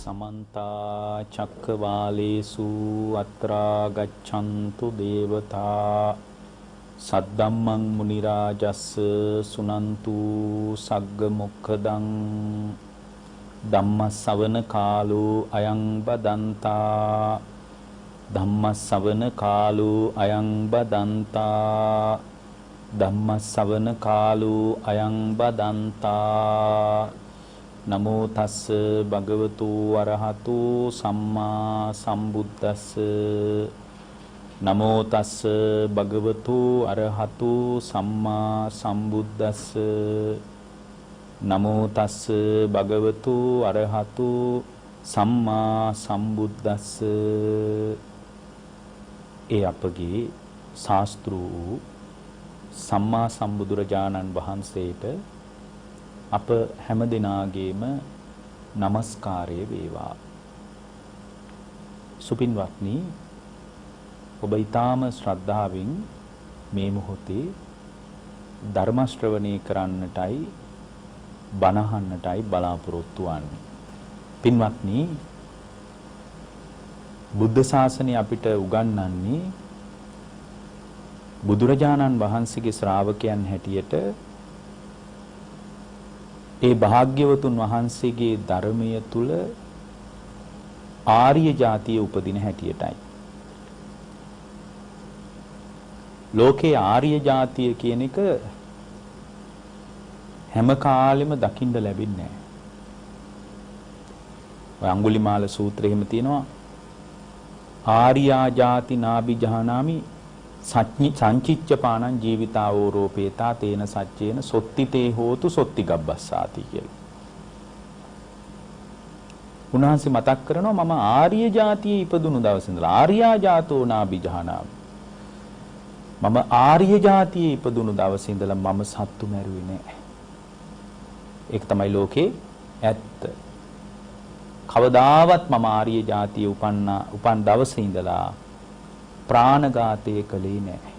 समन्ता चक्रवालेषु अत्रा गच्छन्तु देवता सद्दम्मं मुनिराजस्स सुनन्तु सग्गमुखदं धम्मसवන කාලෝ අයං බදන්තා ධම්මසවන කාලෝ අයං බදන්තා ධම්මසවන කාලෝ අයං බදන්තා නමෝ තස්ස භගවතු අරහතු සම්මා සම්බුද්දස්ස නමෝ තස්ස භගවතු අරහතු සම්මා සම්බුද්දස්ස නමෝ තස්ස භගවතු අරහතු සම්මා සම්බුද්දස්ස. ඒ අපගේ ශාස්ත්‍ර වූ සම්මා සම්බුදුරජාණන් වහන්සේට අප හැම දිනාගේම নমස්කාරය වේවා. සුපින්වත්නි, ඔබ ඊටාම ශ්‍රද්ධාවෙන් මේ මොහොතේ ධර්ම ශ්‍රවණය කරන්නටයි බණහන්නටයි බලාපොරොත්තු වන්නේ. පින්වත්නි, බුද්ධ ශාසනය අපිට උගන්වන්නේ බුදුරජාණන් වහන්සේගේ ශ්‍රාවකයන් හැටියට ඒ භාග්‍යවතුන් වහන්සේගේ ධර්මය තුල ආර්ය ජාතිය උපදින හැටියටයි. ලෝකේ ආර්ය ජාතිය කියන එක හැම කාලෙම දකින්න ලැබෙන්නේ නැහැ. ඔය අඟුලිමාල සූත්‍රයේ එහෙම තියෙනවා ආර්යා ජාති නාබි ජහනාමි සංචිච්ච පානං ජීවිතාවෝ රෝපේතා තේන සච්චේන සොත්තිතේ හෝතු සොත්ති ගබ්බස්සාති කියලා. උන්වහන්සේ මතක් කරනවා මම ආර්ය ජාතියේ ඉපදුණු දවසේ ඉඳලා ආර්යා ජාතෝ නාබි ජහනාමි. මම ආර්ය ජාතියේ ඉපදුණු දවසේ ඉඳලා මම සත්තු මැරුවේ නැහැ. ඒක තමයි ලෝකේ ඇත්ත. කවදාවත් මම ආර්ය ජාතියේ උපන් දවසේ ඉඳලා ප්‍රාණඝාතය කළේ නැහැ.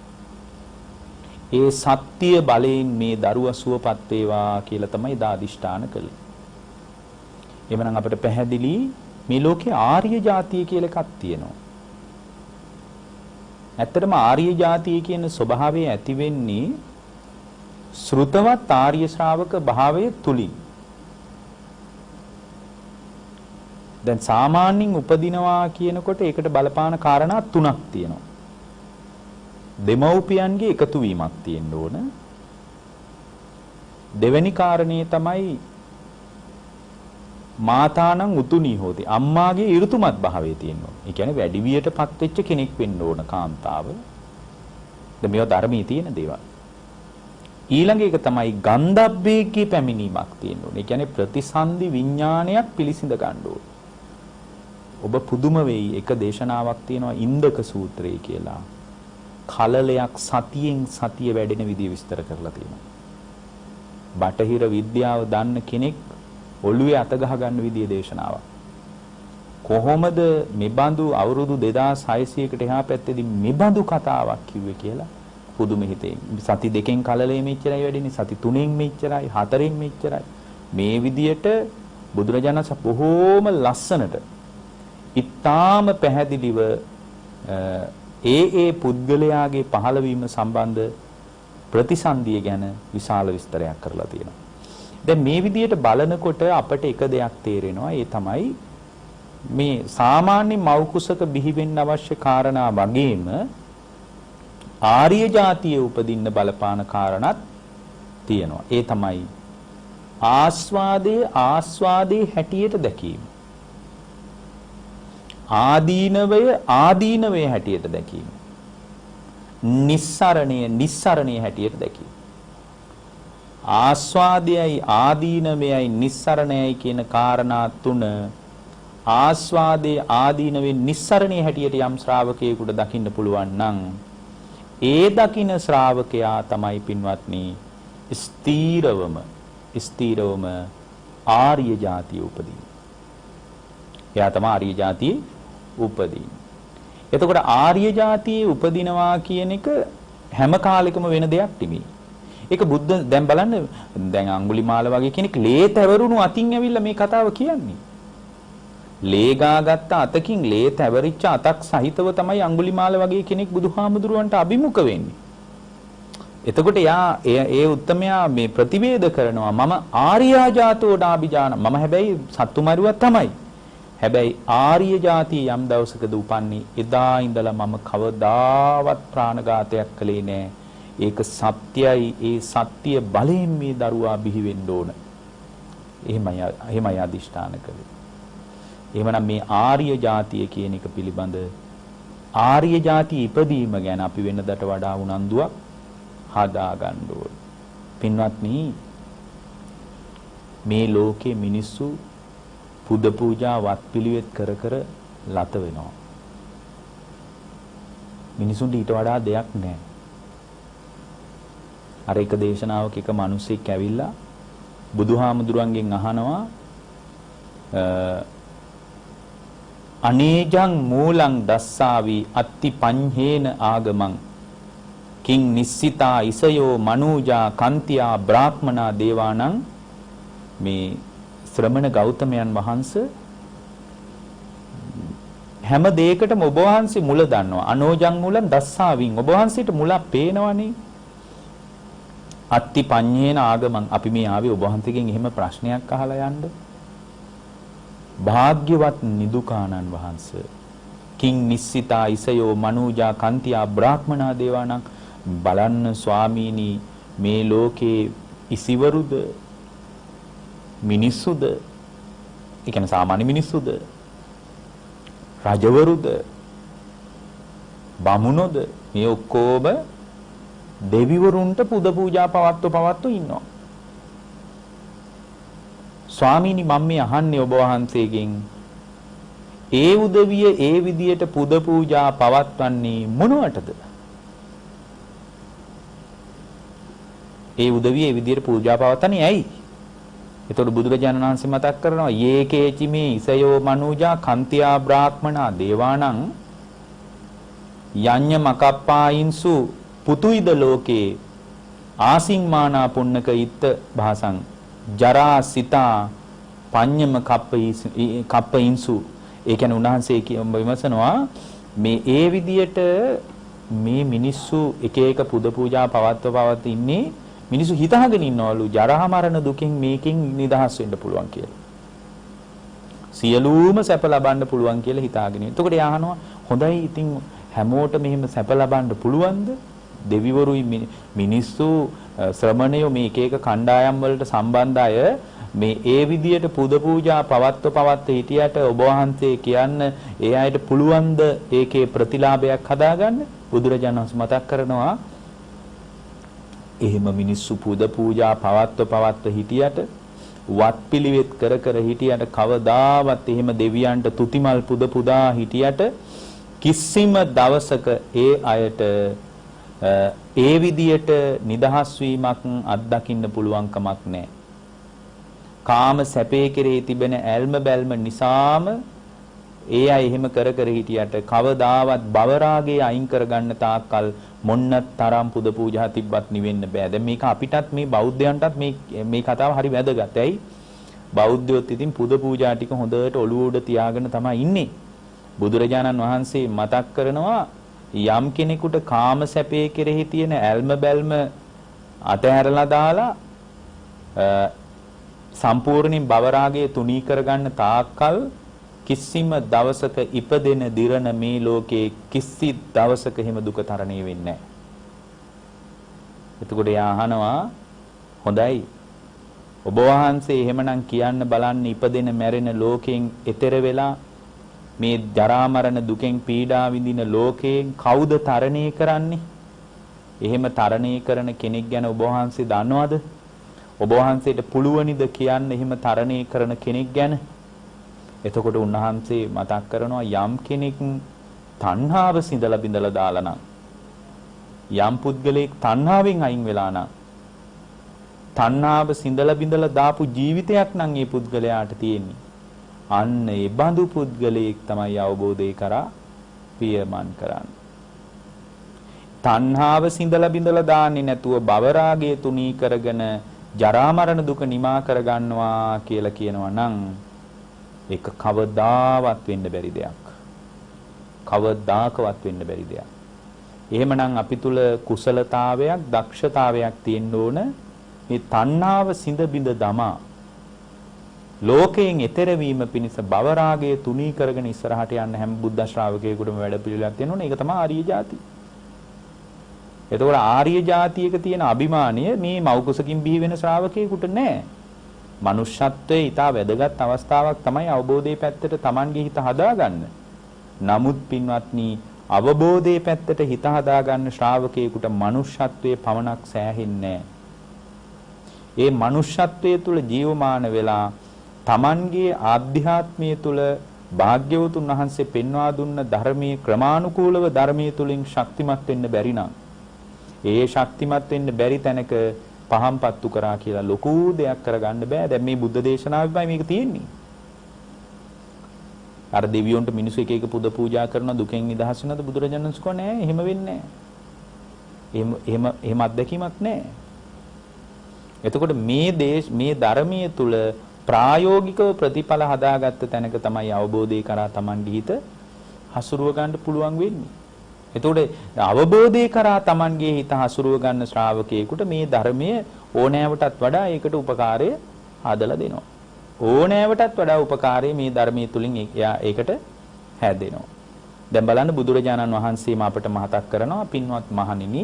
ඒ සත්‍ය බලයෙන් මේ දරුවා සුවපත් වේවා කියලා තමයි දාදිෂ්ඨාන කළේ. එhmenan අපිට පැහැදිලි මේ ලෝකේ ආර්ය ජාතිය කියලා එකක් තියෙනවා. ඇත්තටම ආර්ය ජාතිය කියන ස්වභාවය ඇති වෙන්නේ ශ්‍රුතවත් ආර්ය ශ්‍රාවක භාවය තුලින්. දැන් සාමාන්‍යයෙන් උපදිනවා කියනකොට ඒකට බලපාන කාරණා තුනක් තියෙනවා. දෙමව්පියන්ගේ එකතු වීමක් තියෙන්න ඕන. දෙවෙනි කාරණේ තමයි මාතානං උතුණී හොති. අම්මාගේ ඍතුමත් භාවය තියෙන්න ඕන. ඒ කියන්නේ වැඩි වියටපත් වෙච්ච කෙනෙක් වෙන්න ඕන කාන්තාව. දැන් මේවා ධර්මයේ තියෙන දේවල්. ඊළඟ එක තමයි ගන්ධබ්බේකී පැමිණීමක් තියෙන්න ඕනේ. ඒ කියන්නේ ප්‍රතිසන්දි විඥානයක් පිළිසිඳ ගන්න ඕනේ. ඔබ පුදුම වෙයි, එක දේශනාවක් තියෙනවා ඉන්දක සූත්‍රය කියලා. කලලයක් සතියෙන් සතිය වැඩෙන විදිය විස්තර කරලා තියෙනවා. බටහිර විද්‍යාව දන්න කෙනෙක් ඔළුවේ අත ගහ ගන්න විදිය දේශනාවක්. කොහොමද මෙබඳු අවුරුදු 2600කට එහා පැත්තේදී මෙබඳු කතාවක් කිව්වේ කියලා පුදුම හිතේ. සති දෙකෙන් කලලේ මෙච්චරයි වැඩිනේ, සති තුනෙන් මෙච්චරයි, හතරෙන් මෙච්චරයි. මේ විදියට බුදුරජාණන් වහන්සේ බොහෝම ලස්සනට ඉතාම පැහැදිලිව ඒ පුද්ගලයාගේ පහළවීම සම්බන්ධ ප්‍රතිසන්දිය ගැන විශාල විස්තරයක් කරලා තියෙනවා. දැන් මේ විදියට බලනකොට අපට එක දෙයක් තේරෙනවා. ඒ තමයි මේ සාමාන්‍ය මව් කුසක බිහි වෙන්න අවශ්‍ය කාරණා වගේම ආර්ය ජාතියේ උපදින්න බලපාන කාරණාත් තියෙනවා. ඒ තමයි ආස්වාදයේ හැටියට දැකීම. ආදීනවයේ හැටියට දැකීම. නිස්සරණයේ හැටියට දැකීම. ආස්වාදයයි ආදීනවයයි නිස්සරණයයි කියන කාරණා තුන ආස්වාදයේ ආදීනවේ නිස්සරණයේ හැටියට යම් ශ්‍රාවකයෙකුට දකින්න පුළුවන් නම් ඒ දකින්න ශ්‍රාවකයා තමයි පින්වත්නි ස්ථීරවම ආර්ය ජාතිය උපදින. එයා තමයි ආර්ය ජාතිය උපදින. එතකොට ආර්ය ජාතියේ උපදිනවා කියන එක හැම කාලෙකම වෙන දෙයක් නෙමෙයි. ඒක බුද්ධ දැන් බලන්න දැන් අඟුලිමාල වගේ කෙනෙක් ලේ තැවරුණු අතින් ඇවිල්ලා මේ කතාව කියන්නේ. ලේ ගාගත්ත අතකින් ලේ තැවරිච්ච අතක් සහිතව තමයි අඟුලිමාල වගේ කෙනෙක් බුදුහාමුදුරුවන්ට අභිමුඛ වෙන්නේ. එතකොට ඒ උත්තමයා මේ ප්‍රතිවේද කරනවා මම ආර්යා ජාතෝ ඩාබිජාන මම හැබැයි සත්තු මරුවා තමයි. හැබැයි ආර්ය જાතිය යම් දවසකද උපන්නේ එදා ඉඳලා මම කවදාවත් ප්‍රාණඝාතයක් කළේ නෑ. ඒක සත්‍යයි. ඒ සත්‍ය බලයෙන් මේ දරුවා බිහි වෙන්න ඕන. එහෙමයි අදිෂ්ඨාන කළේ. එහෙමනම් මේ ආර්ය જાතිය කියන එක පිළිබඳ ආර්ය જાතිය ඉපදීම ගැන අපි වෙනදට වඩා උනන්දුවක් හදා ගන්න ඕන. පින්වත්නි මේ ලෝකේ මිනිස්සු පුද පූජා වත් පිළිවෙත් කර කර ලත වෙනවා. මිනිසුන්ට ඊට වඩා දෙයක් නැහැ. අර එක දේශනාවක එක මිනිසෙක් ඇවිල්ලා බුදුහාමුදුරන්ගෙන් අහනවා අනේජං මූලං දස්සාවි අත්ති පඤ්හේන ආගමං කිං නිස්සිතා ඉසයෝ මනූජා කන්තියා බ්‍රාහ්මනා දේවානං මේ ශ්‍රමණ ගෞතමයන් වහන්සේ හැම දෙයකටම ඔබ වහන්සේ මුල දන්නවා. අනෝජං මූලං දස්සාවින් ඔබ වහන්සේට මුලක් පේනවනේ. අත්ති පඤ්ඤේන ආගමං අපි මේ ආවේ ඔබ වහන්සේගෙන් එහෙම ප්‍රශ්නයක් අහලා යන්න. භාග්‍යවත් නිදුකානන් වහන්සේ කිං නිස්සිතා ඉසයෝ මනූජා කන්තියා බ්‍රාහ්මනා දේවානං බලන්න ස්වාමීනි මේ ලෝකේ ඉසිවරුද මිනිස්සුද ඒ කියන්නේ සාමාන්‍ය මිනිස්සුද රජවරුද බමුණොද මේ ඔක්කොම දෙවිවරුන්ට පුද පූජා පවත්ව ඉන්නවා. ස්වාමීනි මම මේ අහන්නේ ඔබ වහන්සේගෙන් ඒ උදවිය ඒ විදියට පුද පූජා පවත්වන්නේ මොනවටද? ඒ උදවිය ඒ විදියට පූජා පවත්වන්නේ ඇයි? එතකොට බුදුරජාණන් වහන්සේ මතක් කරනවා යේකේචි මේ ඉසයෝ මනූජා කන්තියා බ්‍රාහ්මනා දේවානං යඤ්ඤ මකප්පායින්සු පුතුයිද ලෝකේ ආසින්මානා පුන්නක ඉත්ත භාසං ජරා සිතා පඤ්ඤම කප්පයින්සු ඒ කියන්නේ උන්වහන්සේ විමසනවා මේ ඒ විදියට මේ මිනිස්සු එක එක පුද පූජා පවත්ව ඉන්නේ මිනිස්සු හිතාගෙන ඉන්නවලු ජරා මරණ දුකින් මේකෙන් නිදහස් වෙන්න පුළුවන් කියලා. සියලුම සැප ලබන්න පුළුවන් කියලා හිතාගෙන. එතකොට යහනවා හොඳයි ඉතින් හැමෝටම මෙහෙම සැප ලබන්න පුළුවන්ද? දෙවිවරුයි මිනිස්සු ශ්‍රමණයෝ මේ එක එක කණ්ඩායම් වලට සම්බන්ධ අය මේ ඒ විදියට පුද පූජා පවත්ව හිටියට ඔබ වහන්සේ කියන්න ඒ අයට පුළුවන්ද ඒකේ ප්‍රතිලාභයක් හදාගන්න? බුදුරජාණන් වහන්සේ මතක් කරනවා එහෙම මිනිස්සු පුද පූජා පවත්ව හිටියට වත් පිළිවෙත් කර කර හිටියට කවදාවත් එහෙම දෙවියන්ට තුතිමල් පුද පුදා හිටියට කිසිම දවසක ඒ අයට ඒ විදියට නිදහස් වීමක් අත්දකින්න පුළුවන් කමක් නැහැ. කාම සැපේ කෙරේ තිබෙන ඇල්ම බැල්ම නිසාම ඒ අය එහෙම කර කර හිටියට කවදාවත් භව රාගය අයින් කරගන්න තාක්කල් මොන්න තරම් පුද පූජා තිබ්බත් නිවෙන්න බෑ. දැන් මේක අපිටත් මේ බෞද්ධයන්ටත් මේ කතාව හරි වැදගත්. ඇයි? බෞද්ධයොත් ඉතින් පුද පූජා ටික හොඳට ඔළුව උඩ තියාගෙන තමයි ඉන්නේ. බුදුරජාණන් වහන්සේ මතක් කරනවා යම් කෙනෙකුට කාම සැපේ කෙරෙහි තියෙන ඇල්ම බැල්ම අතහැරලා දාලා සම්පූර්ණයෙන් භව රාගය තුනී කරගන්න තාක්කල් කිසිම දවසක ඉපදෙන දිරන මේ ලෝකේ කිසි දවසක හිම දුක තරණය වෙන්නේ නැහැ. එතකොට යා අහනවා හොඳයි ඔබ වහන්සේ එහෙමනම් කියන්න බලන්න ඉපදෙන මැරෙන ලෝකයෙන් එතෙර වෙලා මේ ජරා මරණ දුකෙන් පීඩා විඳින ලෝකයෙන් කවුද තරණය කරන්නේ? එහෙම තරණය කරන කෙනෙක් ගැන ඔබ වහන්සේ දන්නවද? ඔබ වහන්සේට පුළුවනිද කියන්න එහෙම තරණය කරන කෙනෙක් ගැන? එතකොට උන්වහන්සේ මතක් කරනවා යම් කෙනෙක් තණ්හාව සිඳලා බිඳලා දාලා නම් යම් පුද්ගලෙක් තණ්හාවෙන් අයින් වෙලා නම් තණ්හාව සිඳලා බිඳලා දාපු ජීවිතයක් නම් මේ පුද්ගලයාට තියෙන්නේ. අන්න ඒ බඳු පුද්ගලයෙක් තමයි අවබෝධය කරා පියමන් කරන්නේ. තණ්හාව සිඳලා බිඳලා දාන්නේ නැතුව භව රාගය තුනී කරගෙන ජරා මරණ දුක නිමා කරගන්නවා කියලා කියනවා නම් ඒක කවදාවත් වෙන්න බැරි දෙයක්. කවදාකවත් වෙන්න බැරි දෙයක්. එහෙමනම් අපි තුල කුසලතාවයක්, දක්ෂතාවයක් තියෙන්න ඕන මේ තණ්හාව සිඳ බිඳ දමා ලෝකයෙන් එතර වීම පිණිස භව රාගය තුනී කරගෙන ඉස්සරහට යන්න හැම බුද්ධ ශ්‍රාවකයෙකුටම වැඩ පිළිවෙලක් තියෙනවා. ඒක තමයි ආර්ය ජාති. එතකොට ආර්ය ජාතියක තියෙන අභිමානය මේ මෞකුසකින් බිහි වෙන ශ්‍රාවකයෙකුට නැහැ. මනුෂ්‍යත්වයේ ඊට වැදගත් අවස්ථාවක් තමයි අවබෝධයේ පැත්තට Tamanගේ හිත හදාගන්න. නමුත් පින්වත්නි අවබෝධයේ පැත්තට හිත හදාගන්න ශ්‍රාවකයෙකුට මනුෂ්‍යත්වයේ පමණක් සෑහෙන්නේ නැහැ. ඒ මනුෂ්‍යත්වයේ තුල ජීවමාන වෙලා Tamanගේ ආධ්‍යාත්මයේ තුල භාග්‍යවතුන් වහන්සේ පෙන්වා දුන්න ධර්මයේ ක්‍රමානුකූලව ධර්මයේ තුලින් ශක්තිමත් වෙන්න බැරි නම් ඒ ශක්තිමත් වෙන්න බැරි තැනක පහම් පත්තු කරා කියලා ලොකු දෙයක් කරගන්න බෑ. දැන් මේ බුද්ධ දේශනාවෙයි මේක තියෙන්නේ. අර දෙවියන්ට මිනිස්සු එක එක පුද පූජා කරන දුකෙන් නිදහස් වෙනවද බුදුරජාණන් වහන්සේ කෝ නෑ. එහෙම වෙන්නේ නෑ. එහෙම අත්දැකීමක් නෑ. එතකොට මේ ධර්මයේ තුල ප්‍රායෝගිකව ප්‍රතිඵල හදාගත්ත තැනක තමයි අවබෝධය කරා Tamanගේ හිත හසුරුව ගන්න පුළුවන් වෙන්නේ. එතකොට අවබෝධය කරා Tamanගේ හිත හසුරුව ගන්න ශ්‍රාවකයෙකුට මේ ධර්මයේ ඕනෑවටත් වඩා ඒකට උපකාරය හදලා දෙනවා. ඕනෑවටත් වඩා උපකාරය මේ ධර්මයේ තුලින් ඒකට හැදෙනවා. දැන් බලන්න බුදුරජාණන් වහන්සේම අපට මතක් කරනවා පින්වත් මහණෙනි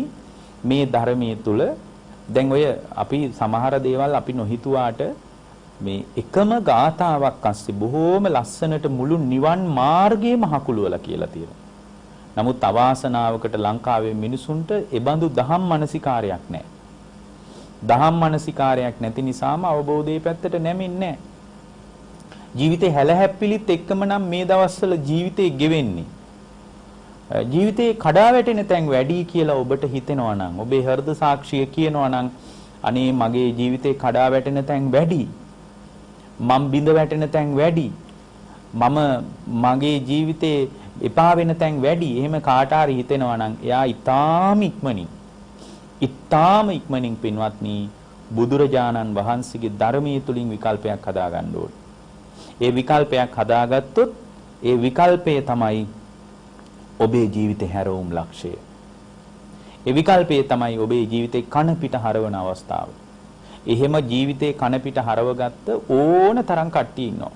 මේ ධර්මයේ තුල දැන් ඔය අපි සමහර දේවල් අපි නොහිතුවාට මේ එකම ගාථාවක් අස්සේ බොහෝම ලස්සනට මුළු නිවන් මාර්ගයම හකුලුවලා කියලා තියෙනවා. නමුත් අවාසනාවකට ලංකාවේ මිනිසුන්ට ඒබඳු දහම් මනසිකාරයක් නැහැ. දහම් මනසිකාරයක් නැති නිසාම අවබෝධයේ පැත්තට නැමෙන්නේ නැහැ. ජීවිතේ හැලහැප්පිලිත් එක්කම නම් මේ දවස්වල ජීවිතේ ගෙවෙන්නේ. ජීවිතේ කඩා වැටෙන තැන් වැඩි කියලා ඔබට හිතෙනවා නම් ඔබේ හෘද සාක්ෂිය කියනවා නම් අනේ මගේ ජීවිතේ කඩා වැටෙන තැන් වැඩි. මම බිඳ වැටෙන තැන් වැඩි. මගේ ජීවිතේ එපා වෙන තැන් වැඩි. එහෙම කාට හරි හිතෙනවා නම් එයා ඊටාම ඉක්මනින් පින්වත්නි බුදුරජාණන් වහන්සේගේ ධර්මයේ තුලින් විකල්පයක් හදා ගන්න ඕනේ. ඒ විකල්පයක් හදාගත්තොත් ඒ විකල්පය තමයි ඔබේ ජීවිතේ හැරවුම් ලක්ෂය. ඒ විකල්පය තමයි ඔබේ ජීවිතේ කන පිට හරවන අවස්ථාව. එහෙම ජීවිතේ කන පිට හරවගත්ත ඕන තරම් කට්ටිය ඉන්නවා.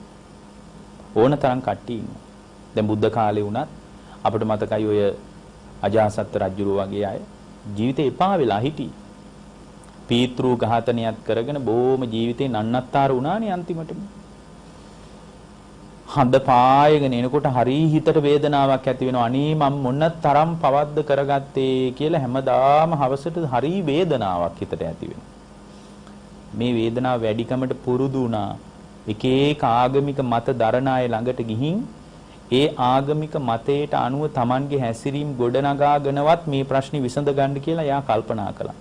දැන් බුද්ධ කාලේ වුණත් අපිට මතකයි ඔය අජාසත් රජුරු වගේ අය ජීවිතේ එපා වෙලා හිටි. පීතෘ ඝාතනයත් කරගෙන බොහොම ජීවිතේ නන්නත්තර වුණානේ අන්තිමටම. හඳ පායගෙන එනකොට හරි හිතට වේදනාවක් ඇති වෙනවා. අනේ මම මොන තරම් පවද්ද කරගත්තේ කියලා හැමදාම හවසට හරි වේදනාවක් හිතට ඇති වෙනවා. මේ වේදනාව වැඩිකමට පුරුදු වුණා. එක එක ආගමික මත දරන අය ළඟට ගිහින් ඒ ආගමික මතයට අනුව Tamanගේ හැසිරීම් ගොඩනගාගෙනවත් මේ ප්‍රශ්නේ විසඳ ගන්න කියලා එයා කල්පනා කළා.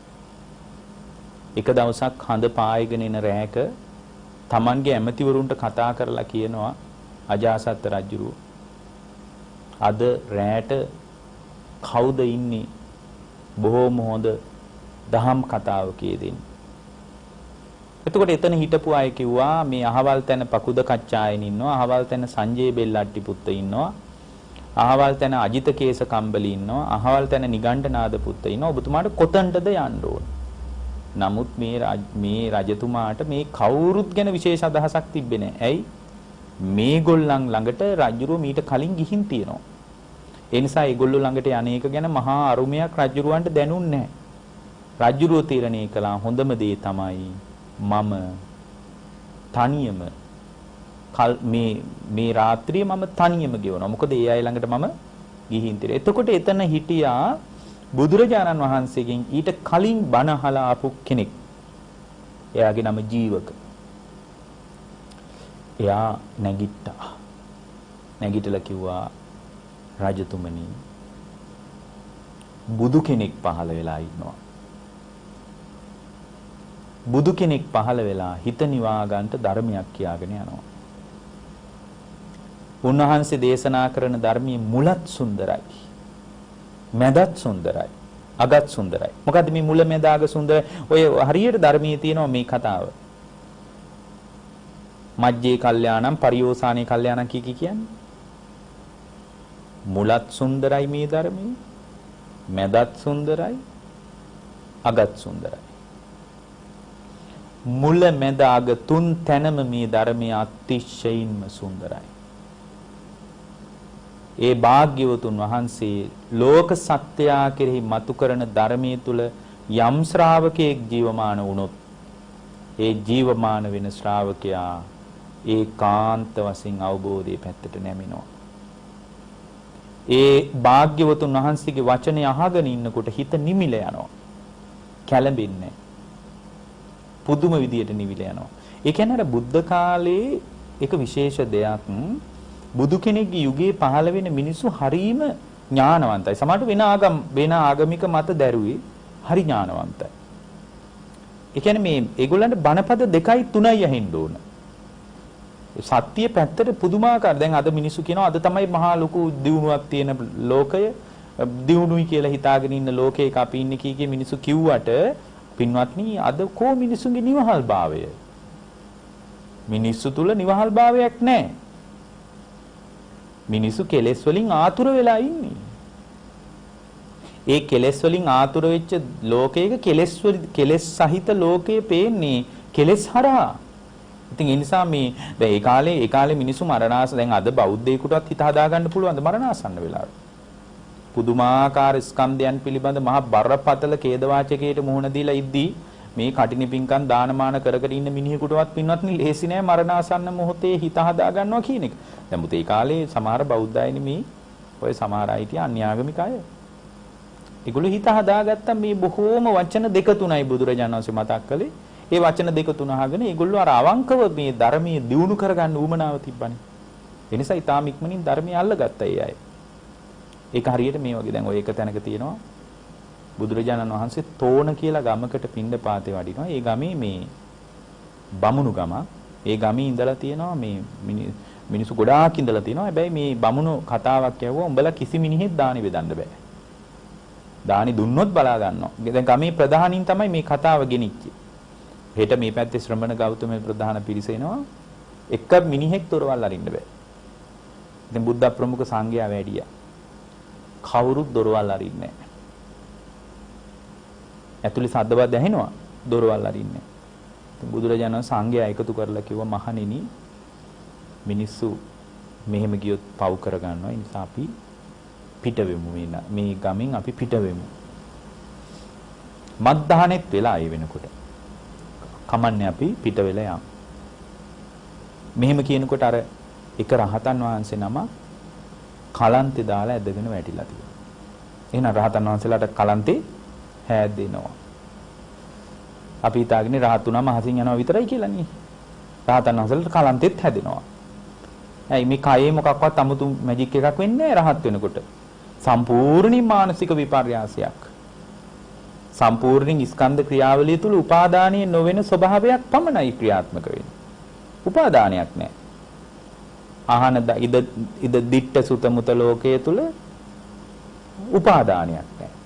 එක දවසක් හඳ පායගෙන එන රැයක Tamanගේ ඇමතිවරුන්ට කතා කරලා කියනවා අජාසත් රජුරු අද රැයට කවුද ඉන්නේ බොහොම හොඳ දහම් කතාවක යෙදෙන්නේ. එතකොට එතන හිටපු අය කිව්වා මේ අහවල් තැන පකුද කච්චායන් ඉන්නවා, අහවල් තැන සංජේ බෙල්ලට්ටි පුත්ත ඉන්නවා, අහවල් තැන අජිත කේස කම්බලි ඉන්නවා, අහවල් තැන නිගණ්ඨනාද පුත්ත ඉන්නවා. ඔබතුමාට කොතනටද යන්න ඕන? නමුත් මේ රජතුමාට මේ කවුරුත් ගැන විශේෂ අදහසක් තිබ්බේ නැහැ. ඇයි? මේගොල්ලන් ළඟට රජුරුව මීට කලින් ගිහින් තියෙනවා. ඒ නිසා ඒගොල්ලෝ ළඟට යන්නේක ගැන මහා අරුමයක් රජුරුවන්ට දැනුන්නේ නැහැ. රජුරුව තීරණය කළා හොඳම දේ තමයි මම තනියම මේ රාත්‍රියේ මම තනියම ගෙවනවා. මොකද ඒ අය ළඟට මම ගිහින් තිරේ. එතකොට එතන හිටියා බුදුරජාණන් වහන්සේගෙන් ඊට කලින් බණ අහලා ආපු කෙනෙක්. එයාගේ නම ජීවක. එයා නැගිට්ටා. නැගිටලා කිව්වා රජතුමනි බුදු කෙනෙක් පහළ වෙලා ඉන්නවා. බුදු කෙනෙක් පහළ වෙලා හිත නිවා ගන්නට ධර්මයක් කියාගෙන යනවා. උන්වහන්සේ දේශනා කරන ධර්මයේ මුලත් සුන්දරයි. මැදත් සුන්දරයි. අගත් සුන්දරයි. මොකද්ද මේ මුල මැද අග සුන්දරයි? ඔය හරියට ධර්මයේ තියෙනවා මේ කතාව. මජ්ජේ කල්යාණම් පරියෝසානේ කල්යාණම් කියන්නේ. මුලත් සුන්දරයි මේ ධර්මයේ. මැදත් සුන්දරයි. අගත් සුන්දරයි. මුල මැද අග තුන් තැනම මේ ධර්මයේ අතිශයින්ම සුන්දරයි. ඒ භාග්‍යවතුන් වහන්සේ ලෝක සත්‍යයා කෙරෙහි මතු කරන ධර්මයේ තුල යම් ශ්‍රාවකයෙක් ජීවමාන වුණොත් ඒ ජීවමාන වෙන ශ්‍රාවකයා ඒකාන්ත වශයෙන් අවබෝධයේ පැත්තට නැමෙනවා. ඒ භාග්‍යවතුන් වහන්සේගේ වචනේ අහගෙන ඉන්නකොට හිත නිමිල යනවා. කැළඹෙන්නේ. පුදුම විදියට නිවිල යනවා. ඒ කියන්නේ අර බුද්ධ කාලේ එක විශේෂ දෙයක් බුදු කෙනෙක්ගේ යුගයේ පහළ වෙන මිනිස්සු හරීම ඥානවන්තයි. සමහරට වෙන ආගමික මත දැරුවේ හරි ඥානවන්තයි. ඒ කියන්නේ මේ ඒගොල්ලන්ට බණපද 2යි 3යි ඇහෙන්න ඕන. සත්‍ය පැත්තට පුදුමාකාර. දැන් අද මිනිස්සු කියනවා අද තමයි මහා ලොකු දියුණුවක් තියෙන ලෝකය. දියුණුයි කියලා හිතාගෙන ඉන්න ලෝකයක අපි ඉන්නේ කීකේ මිනිස්සු කිව්වට පින්වත්නි අද කෝ මිනිස්සුන්ගේ නිවහල් භාවය. මිනිස්සු තුල නිවහල් භාවයක් නැහැ. මිනිස්සු කෙලෙස් වලින් ආතුර වෙලා ඉන්නේ. ඒ කෙලෙස් වලින් ආතුර වෙච්ච ලෝකයක කෙලෙස් සහිත ලෝකයේ පේන්නේ කෙලෙස් හරහා. ඉතින් ඒ නිසා මේ දැන් ඒ කාලේ මිනිස්සු මරණාස දැන් අද බෞද්ධයෙකුටවත් හිත හදාගන්න පුළුවන්ද මරණාසන්න වෙලාවට. පුදුමාකාර ස්කන්ධයන් පිළිබඳ මහා බරපතල ඛේදවාචකයට මුහුණ දීලා ඉද්දී මේ කටිනි පිංකම් දානමාන කරගෙන ඉන්න මිනිහෙකුටවත් පින්වත්නි ලේසි නෑ මරණාසන්න මොහොතේ හිත හදා ගන්නවා කියන එක. දැන් මුතේ කාලේ සමහර බෞද්ධයනි මේ ඔය සමහර අය හිටිය අන්‍යාගමික අය. ඒගොල්ලෝ හිත හදාගත්ත මේ බොහෝම වචන දෙක තුනයි බුදුරජාණන් වහන්සේ මතක් කළේ. ඒ වචන දෙක තුන අහගෙන ඒගොල්ලෝ අර අවංකව මේ ධර්මයේ දියුණු කරගන්න උවමනාව තිබ්බනේ. ඒ නිසා ඊටාම ඉක්මනින් ධර්මය අල්ලගත්තා ඒ අය. ඒක හරියට මේ වගේ දැන් ඔය එක තැනක තියෙනවා බුදුරජාණන් වහන්සේ තෝණ කියලා ගමකට පිණ්ඩපාතේ වඩිනවා. ඒ ගමේ මේ බමුණු ගම. ඒ ගමේ ඉඳලා තියෙනවා මේ මිනිස්සු ගොඩාක් ඉඳලා තියෙනවා. හැබැයි මේ බමුණු කතාවක් ඇහුවා උඹලා කිසි මිනිහෙක් දානි බෙදන්න බෑ. දානි දුන්නොත් බලා ගන්නවා. දැන් ගමේ ප්‍රධානින් තමයි මේ කතාව ගෙනිච්චේ. හෙට මේ පැත්තේ ශ්‍රමණ ගෞතම ප්‍රධාන පිරිස එනවා. එක මිනිහෙක් දොරවල් අරින්න බෑ. ඉතින් බුද්ධ ප්‍රමුඛ සංඝයා වැඩියා. කවුරුත් දොරවල් අරින්නේ නැහැ. ඇතුලේ සද්දවත් ඇහෙනවා දොරවල් අරින්නේ. ඉතින් බුදුරජාණන් සංඝයා එකතු කරලා කිව්වා මහණෙනි මිනිස්සු මෙහෙම ගියොත් පව් කර ගන්නවා. ඒ නිසා අපි පිට වෙමු මේ ගමෙන් අපි පිට වෙමු. මත්දහනෙත් වෙලා ආයෙ වෙනකොට. කමන්නේ අපි පිට වෙලා යමු. මෙහෙම කියනකොට අර එක රහතන් වහන්සේ නම කලන්තේ දාලා ඇදගෙන වැටිලා තියෙනවා. එහෙනම් රහතන් වහන්සේලාට කලන්තේ හැදෙනවා. අපි හිතාගෙන රහත් වුණාම අහසින් යනවා විතරයි කියලා නේ. රහතන් වහන්සේලාට කලන්තෙත් හැදෙනවා. ඇයි මේ කයේ මොකක්වත් 아무තු මැජික් එකක් වෙන්නේ නැහැ රහත් වෙනකොට. සම්පූර්ණ මානසික විපර්යාසයක්. සම්පූර්ණ ස්කන්ධ ක්‍රියාවලිය තුල උපාදානීය නොවන ස්වභාවයක් පමණයි ක්‍රියාත්මක වෙන්නේ. උපාදානයක් නැහැ. ආහන ඉද දිට්ඨ සුත මුත ලෝකයේ තුල උපාදානයක් නැහැ.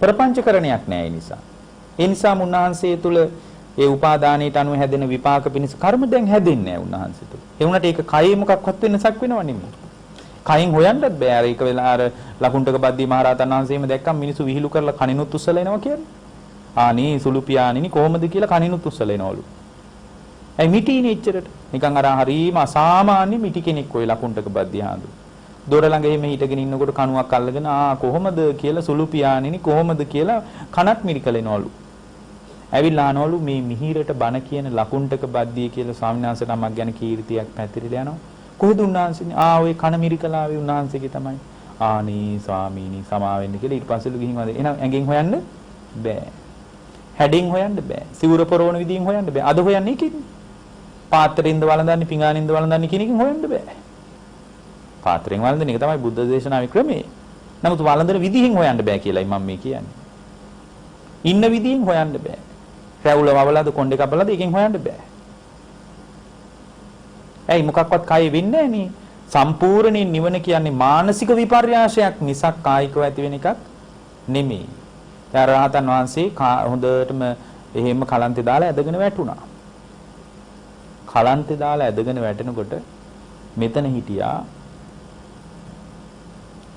ප්‍රපංචකරණයක් නැහැ. ඒ නිසා මුන්නාන්සේ තුල ඒ උපාදානයට අනුව හැදෙන විපාක පිණිස කර්ම දැන් හැදෙන්නේ නැහැ උන්වහන්සේ තුල. ඒ වුණාට ඒක කයේ මොකක්වත් වෙනසක් වෙනව නෙමෙයි. කයින් හොයන්නත් බෑ. අර ඒක වෙලා අර ලකුණ්ඩක බද්දී මහරහතන් වහන්සේම දැක්කම මිනිස්සු විහිළු කරලා කනිනුත් උස්සලා එනවා කියන්නේ. ආනේ සුළු පියාණෙනි කොහොමද කියලා කනිනුත් උස්සලා එනවලු. ඇයි මිටිනේ එච්චරට? නිකන් අර හරීම අසාමාන්‍ය මිටි කෙනෙක් ඔය ලකුණ්ඩක බද්දී ආඳු. දොර ළඟ එහෙම හිටගෙන ඉන්නකොට කණුවක් අල්ලගෙන කොහොමද කියලා සුළු පියාණෙනි කොහොමද කියලා කනත් මිරිකල එනවලු. ඇවිල්ලා ආනවලු මේ මිහිරට බණ කියන ලකුණ්ඩක බද්දී කියලා ස්වාමීන් වහන්සේ නමක් ගැන කීර්තියක් පැතිරිලා යනවා. කොහෙද උන්වහන්සේ? ඔය කන මිරිකලාවේ උන්වහන්සේගේ තමයි. ආනේ ස්වාමීනි සමාවෙන්න කියලා ඊට පස්සෙලු ගිහින් වද. එහෙනම් ඇඟෙන් හොයන්න බෑ. හැඩෙන් හොයන්න බෑ. සිවුර පොරවන විදිහෙන් හොයන්න බෑ. අද හොයන්නේ කින්නේ. පාත්‍රෙන්ද වළඳන්නේ පිඟානෙන්ද වළඳන්නේ කියන එකෙන් හොයන්න බෑ. පාත්‍රෙන් වළඳන එක තමයි බුද්ධ දේශනාවේ ක්‍රමය. නමුත් වළඳන විදිහෙන් හොයන්න බෑ කියලායි මම මේ කියන්නේ. ඉන්න විදිහෙන් හොයන්න බෑ. රැවුල වවලාද කොණ්ඩේ කපලාද එකෙන් හොයන්න බෑ. ඇයි මොකක්වත් කයේ වෙන්නේ නැහනේ. සම්පූර්ණයෙන් නිවන කියන්නේ මානසික විපර්යාසයක් මිසක් කායිකව ඇති වෙන එකක් නෙමෙයි. දැන් රහතන් වහන්සේ හොඳටම එහෙම කලන්තේ දාලා ඇදගෙන වැටුණා. කලන්තේ දාලා ඇදගෙන වැටෙනකොට මෙතන හිටියා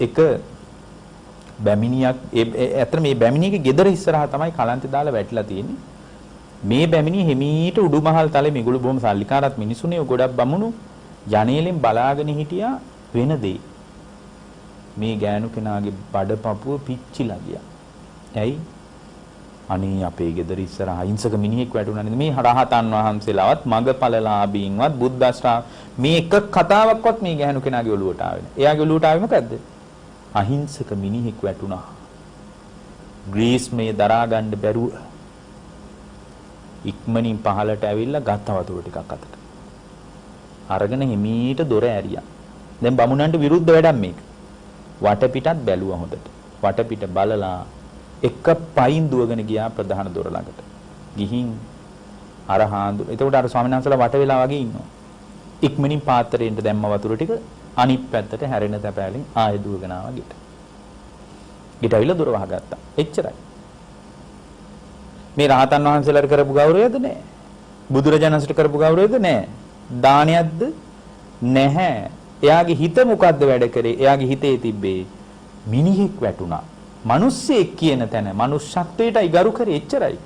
එක බැමිණියක්. ඇත්තට මේ බැමිණියගේ ගෙදර ඉස්සරහා තමයි කලන්තේ දාලා වැටිලා තියෙන්නේ. මේ බැමිණිය හිමීට උඩුමහල් තලෙ මිගුළු බොහොම සල්ලිකාරත් මිනිසුනේ ගොඩක් බමුණු ජනේලෙන් බලාගෙන හිටියා වෙන දේ. මේ ගෑනු කෙනාගේ බඩපපුව පිච්චිලා ගියා. ඇයි? අනේ අපේ ගෙදර ඉස්සරහා හිංසක මිනිහෙක් වැටුණා නේද? මේ රහතන් වහන්සේලාවත් මගපලලාභීන්වත් බුද්ධාශ්‍රා මේ එක කතාවක්වත් මේ ගෑනු කෙනාගේ ඔළුවට ආවේ නැහැ. එයාගේ ඔළුවට ආවේ මොකද්ද? අහිංසක මිනිහෙක් වැටුණා. ග්‍රීස්මයේ දරා ගන්න බැරුව ඉක්මනින් පහලට ඇවිල්ලා ගත්ත වතුර ටිකක් අතට. අරගෙන හිමීට දොර ඇරියා. දැන් බමුණන්ට විරුද්ධ වැඩක් මේක. වටපිටත් බැලුවා හොඳට. වටපිට බලලා එක පයින් දුවගෙන ගියා ප්‍රධාන දොර ළඟට. ගිහින් අර හාඳු. එතකොට අර ස්වාමීන් වහන්සේලා වට වෙලා වගේ ඉන්නවා. ඉක්මනින් පාත්‍රයෙන්ට දැම්ම වතුර ටික අනිත් පැත්තට හැරෙන තැපෑලෙන් ආයෙ දුවගෙන ආවා ගෙට. ගෙට ඇවිල්ලා දොර වහගත්තා. එච්චරයි. මේ රහතන් වහන්සේලාට කරපු ගෞරවයද නැහැ. බුදුරජාණන්සේට කරපු ගෞරවයද නැහැ. දානයක්ද නැහැ. එයාගේ හිත මොකද්ද වැඩ කරේ? එයාගේ හිතේ තිබ්බේ මිනිහෙක් වැටුණා. මිනිස්සෙක් කියන තැන මනුෂ්‍යත්වයටයි ගරු කරේ එච්චරයි.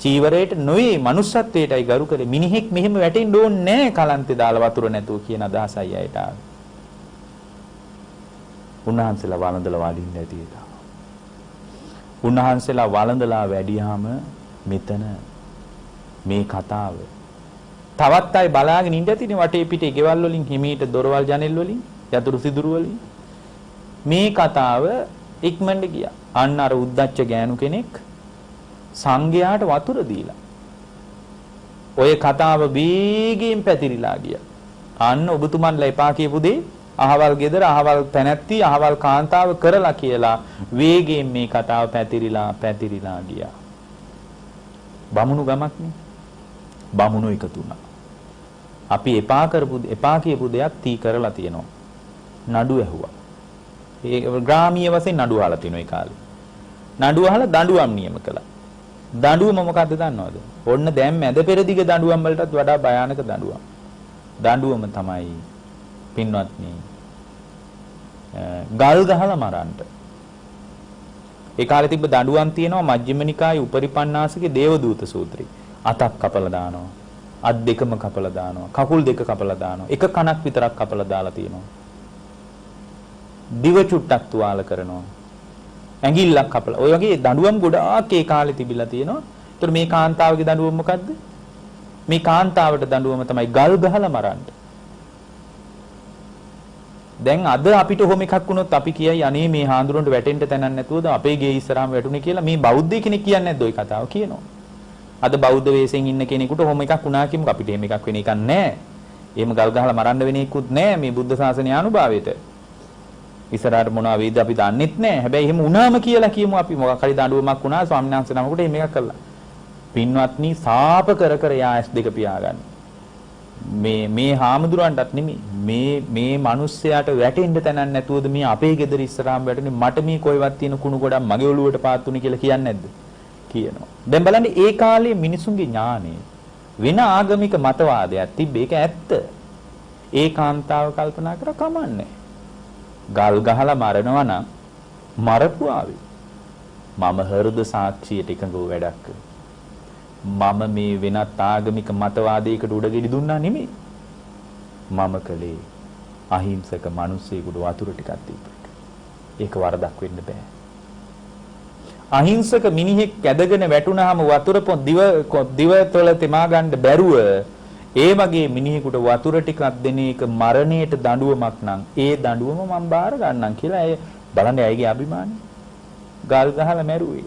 චීවරයට නොවේ මනුෂ්‍යත්වයටයි ගරු කරේ. මිනිහෙක් මෙහෙම වැටෙන්න ඕනේ නැහැ කලන්තේ දාලා වතුර නැතුව කියන අදහසයි අයට ආවේ. උන්වහන්සේලා වළඳලා වඩින්න ඇති ඒක. උන්වහන්සේලා වළඳලා වැඩියාම මෙතන මේ කතාව තවත් අය බලාගෙන ඉඳ ඇතිනේ වටේ පිටේ ගෙවල් වලින් හිමීට දොරවල් ජනෙල් වලින් යතුරු සිදුරු වලින් මේ කතාව ඉක්මනට ගියා. අන්න අර උද්දච්ච ගෑනු කෙනෙක් සංඝයාට වතුර දීලා ඔය කතාව වේගයෙන් පැතිරිලා ගියා. අන්න ඔබතුමන්ලා එපා කියපු දේ අහවල් ගෙදර අහවල් පැනැත්ති අහවල් කාන්තාව කරලා කියලා වේගයෙන් මේ කතාව පැතිරිලා ගියා. බමුණු ගමක් නේ. බමුණු එකතු වුණා. අපි එපා කියපු දෙයක් තී කරලා තියෙනවා. නඩු ඇහුවා. ඒ ග්‍රාමීය වශයෙන් නඩු අහලා තියෙනවා ඒ කාලේ. නඩු අහලා දඬුවම් නියම කළා. දඬුවම මොකද්ද දන්නවද? ඔන්න දැන් මැද පෙරදිග දඬුවම් වලටත් වඩා භයානක දඬුවම්. දඬුවම තමයි පින්වත්නි ගල් ගහලා මරන්න. ඒ කාලේ තිබ්බ දඬුවම් තියෙනවා මජ්ක්‍ධිම නිකායේ උපරිපන්නාසකේ දේවදූත සූත්‍රය. අතක් කපලා දානවා. අත් දෙකම කපලා දානවා. කකුල් දෙක කපලා දානවා. එක කනක් විතරක් කපලා දාලා තියෙනවා. දිව චුට්ටක් තුවාල කරනවා. ඇඟිල්ලක් කපලා. ඔය වගේ දඬුවම් ගොඩාක් ඒ කාලේ තිබිලා තියෙනවා. ඒතර මේ කාන්තාවගේ දඬුවම මොකද්ද? මේ කාන්තාවට දඬුවම තමයි ගල් ගහලා මරන්න. දැන් අද අපිට ඔහොම එකක් වුණොත් අපි කියයි අනේ මේ හාඳුරන්ට වැටෙන්න තැනක් නැතුවද අපේ ගේ ඉස්සරහම වැටුනේ කියලා. මේ බෞද්ධ කෙනෙක් කියන්නේ නැද්ද ওই කතාව කියනවා. අද බෞද්ධ වෙස්යෙන් ඉන්න කෙනෙකුට ඔහොම එකක් වුණා කියමුක අපිට එහෙම එකක් වෙන එකක් නැහැ. එහෙම ගල් ගහලා මරන්න වෙන එකකුත් නැහැ මේ බුද්ධ ශාසනයේ අනුභවයට. ඉස්සරහට මොනවා වෙයිද අපි දන්නෙත් නැහැ. හැබැයි එහෙම වුණාම කියලා කියමු අපි මොකක් හරි දඬුවමක් වුණා ස්වාමීන් වහන්සේ නමකට එහෙම එකක් කළා. පින්වත්නි සාප කර කර යා ඇස් දෙක පියාගන්න. මේ හාමුදුරන්ටත් නෙමෙයි මේ මිනිස්සයාට වැටෙන්න තැනක් නැතුවද මේ අපේ ගෙදර ඉස්සරහම වැටුනේ මට මේ කොයිවත් තියෙන කුණු ගොඩක් මගේ ඔළුවට පාත් උනේ කියලා කියන්නේ නැද්ද? කියනවා. දැන් බලන්න ඒ කාලේ මිනිසුන්ගේ ඥානෙ වෙන ආගමික මතවාදයක් තිබ්බ ඒක ඇත්ත. ඒ කාන්තාව කල්පනා කර කමන්නේ. ගල් ගහලා මරනවා නම් මරපු ආවේ. මම හෘද සාක්ෂියට එකඟ වූ වැඩක්. මම මේ වෙනත් ආගමික මතවාදයකට උඩගෙඩි දුන්නා නෙමෙයි. මම කළේ අහිංසක මිනිස්සෙකුට වතුර ටිකක් දීපුවා. ඒක වරදක් වෙන්න බෑ. අහිංසක මිනිහෙක් ඇදගෙන වැටුනහම වතුර දිව තොල තෙමා ගන්න බැරුව ඒ වගේ මිනිහෙකුට වතුර ටිකක් දෙන එක මරණයට දඬුවමක් නම් ඒ දඬුවම මම බාර ගන්නම් කියලා අය බලන්න අයගේ අභිමානයි. ගල් ගහලා මැරුවේ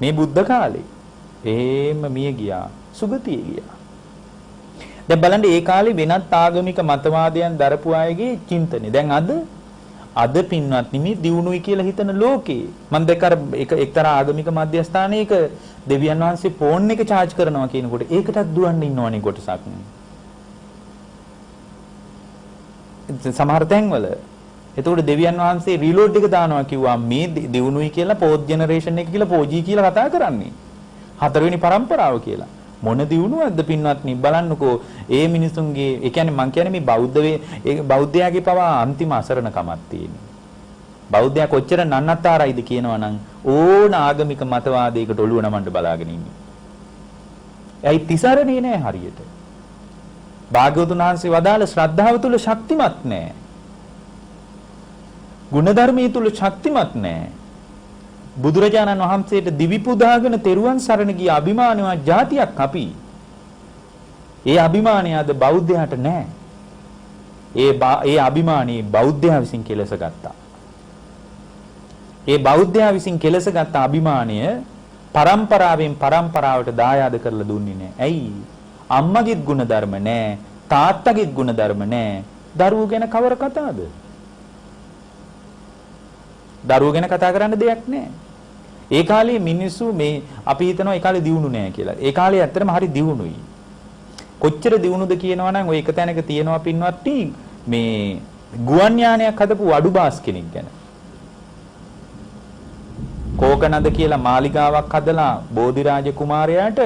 මේ බුද්ධ කාලේ. එහෙම මිය ගියා. සුගතිය ගියා. දැන් බලන්න ඒ කාලේ වෙනත් ආගමික මතවාදයන් දරපු අයගේ චින්තනය. දැන් අද පින්වත්නි මේ දියුණුවයි කියලා හිතන ලෝකේ මම දැක්ක අර එක්තරා ආගමික මධ්‍යස්ථානයක දෙවියන් වහන්සේ ෆෝන් එක charge කරනවා කියනකොට ඒකටත් දුවන්න ඉන්නවනේ කොටසක්. සමහර තැන්වල එතකොට දෙවියන් වහන්සේ රීලෝඩ් එක දානවා කිව්වා මේ දියුණුවයි කියලා 4th generation එක කියලා 4G කියලා කතා කරන්නේ. 4 වෙනි පරම්පරාව කියලා. මොන දියුණුවක්ද පින්වත්නි බලන්නකෝ ඒ මිනිසුන්ගේ ඒ කියන්නේ මං කියන්නේ මේ බෞද්ධයාගේ පවා අන්තිම අසරණකමක් තියෙනවා. බෞද්ධයා කොච්චර නන්නත්තරයිද කියනවනම් ඕන ආගමික මතවාදයකට ඔළුව නමන්න බලාගෙන ඉන්නේ. ඇයි තිසරණේ නෑ හරියට. භාග්‍යවතුන් වහන්සේ වදාළ ශ්‍රද්ධාව තුල ශක්තිමත් නෑ. ගුණධර්මයේ තුල ශක්තිමත් නෑ. බුදුරජාණන් වහන්සේට දිවි පුදාගෙන තෙරුවන් සරණ ගිය අභිමානවත් જાතියක් අපි. ඒ අභිමානය අද බෞද්ධයාට නෑ. ඒ අභිමානී බෞද්ධයා විසින් කෙලස ගත්තා. ඒ බෞද්ධයා විසින් කෙලසගත් අභිමානය පරම්පරාවෙන් පරම්පරාවට දායාද කරලා දුන්නේ නැහැ. ඇයි? අම්මගේත් ಗುಣධර්ම නැහැ, තාත්තගේත් ಗುಣධර්ම නැහැ. දරුවෝ ගැන කවර කතාවද? දරුවෝ ගැන කතා කරන්න දෙයක් නැහැ. ඒ කාලේ මිනිස්සු මේ අපි හිතනවා ඒ කාලේ දියුණු නැහැ කියලා. ඒ කාලේ ඇත්තටම හරි දියුණුයි. කොච්චර දියුණුද කියනවා නම් ඔය එක තැනක තියෙනවා පින්වත්නි මේ ගුවන් යානයක් හදපු අඩුබාස් කෙනෙක් ගැන. කෝකනද කියලා මාලිගාවක් හදලා බෝධිරාජ කුමාරයාට